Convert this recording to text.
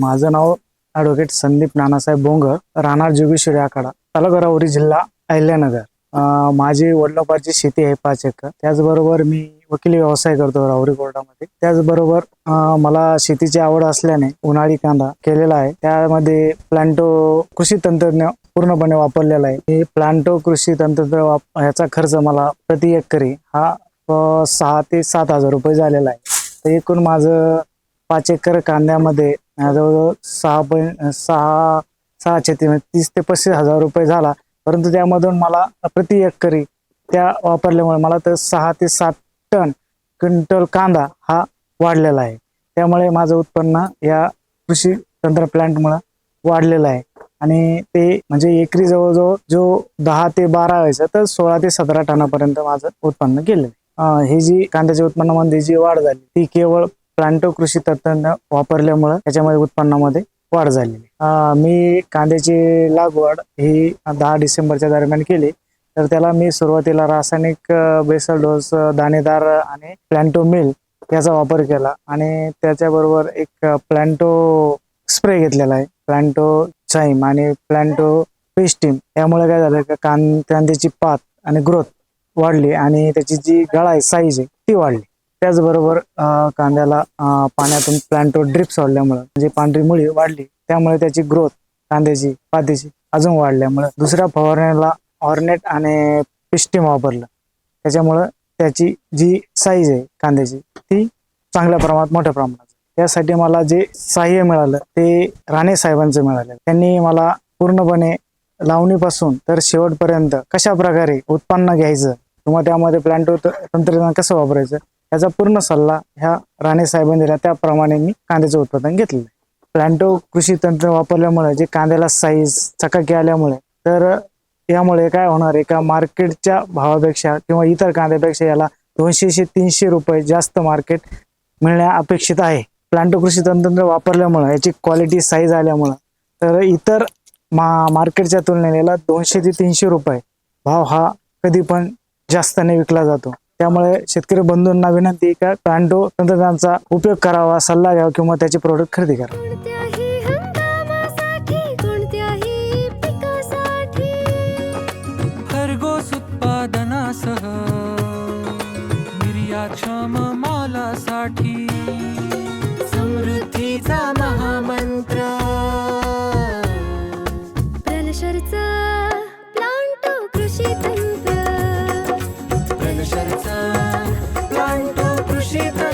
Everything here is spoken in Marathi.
माझं नाव ॲडव्होकेट संदीप नानासाहेब बोंगर, राहणार जोगेश्वरी आखाडा, तालुका राहुरी, जिल्हा अहिल्यानगर. माझी वडिलोपार्जित शेती आहे 5 एकर. त्याचबरोबर मी वकिली व्यवसाय करतो राहुरी कोर्टामध्ये. त्याचबरोबर मला शेतीची आवड असल्याने उन्हाळी कांदा केलेला आहे. त्यामध्ये प्लांटो कृषी तंत्रज्ञ पूर्णपणे वापरलेला आहे. हे प्लांटो कृषी तंत्रज्ञ याचा खर्च मला प्रति एकरी हा 6 ते 7 हजार रुपये झालेला आहे. तर एकूण माझं 5 एकर कांद्यामध्ये जवळजवळ 6 छेती 30 ते 35 हजार रुपये झाला. परंतु त्यामधून मला प्रति एकरी त्या वापरल्यामुळे मला तर 6 ते 7 टन क्विंटल कांदा हा वाढलेला आहे. त्यामुळे माझं उत्पन्न या कृषी तंत्र प्लांटमुळे वाढलेलं आहे. आणि ते म्हणजे एकरी जवळजवळ जो 10 ते 12 व्हायचं तर 16 ते 17 टनापर्यंत माझं उत्पन्न केलेलं आहे. ही जी कांद्याच्या उत्पन्नामध्ये जी वाढ झाली ती केवळ प्लांटो कृषी तंत्रज्ञ वापरल्यामुळे त्याच्यामध्ये उत्पन्नामध्ये वाढ झालेली. मी कांद्याची लागवड ही 10 डिसेंबरच्या दरम्यान केली. तर त्याला मी सुरुवातीला रासायनिक बेसल डोस दाणेदार आणि प्लांटो मिल याचा वापर केला आणि त्याच्याबरोबर एक प्लांटो स्प्रे घेतलेला आहे, प्लांटो चाईम आणि प्लांटो पेस्टिम. यामुळे काय झालं का कांद्याची पात आणि ग्रोथ वाढली आणि त्याची जी गळा आहे, साईज आहे ती वाढली. त्याचबरोबर कांद्याला पाण्यातून प्लांटो ड्रिप सोडल्यामुळे म्हणजे पांढरी मुळी वाढली. त्यामुळे त्याची ग्रोथ कांद्याची पातीची अजून वाढल्यामुळे दुसऱ्या फवारण्याला ऑर्नेट आणि पिस्टिम वापरलं. त्याच्यामुळं त्याची जी साईज आहे कांद्याची ती चांगल्या प्रमाणात मोठ्या प्रमाणात. त्यासाठी मला जे सहाय्य मिळालं ते राणे साहेबांचं मिळालं. त्यांनी मला पूर्णपणे लावणीपासून तर शेवटपर्यंत कशा प्रकारे उत्पन्न घ्यायचं किंवा त्यामध्ये प्लांटो तंत्रज्ञान कसं वापरायचं याचा पूर्ण सल्ला ह्या राणे साहेबांनी दिला. त्याप्रमाणे मी कांद्याचं उत्पादन घेतलेलं. प्लांटो कृषी तंत्र वापरल्यामुळे जे कांद्याला साईज चकाकी आल्यामुळे तर यामुळे काय होणार आहे का मार्केटच्या भावापेक्षा किंवा इतर कांद्यापेक्षा याला 200 ते 300 रुपये जास्त मार्केट मिळणे अपेक्षित आहे. प्लांटो कृषी तंत्र वापरल्यामुळे याची क्वालिटी साईज आल्यामुळे तर इतर मार्केटच्या तुलनेला 200 ते 300 रुपये भाव हा कधी पण जास्तने विकला जातो. त्यामुळे शेतकरी बंधूंना विनंती आहे का प्लांटो तंत्रज्ञानाचा उपयोग करावा, सल्ला घ्यावा किंवा त्याचे प्रोडक्ट खरेदी करावे. खरगोश उत्पादनासह निर्यातक्षम मालासाठी समृद्धीचा महामंत्र प्लांटो कृषी तंत्र. प्लांटो कृषी तंत्र.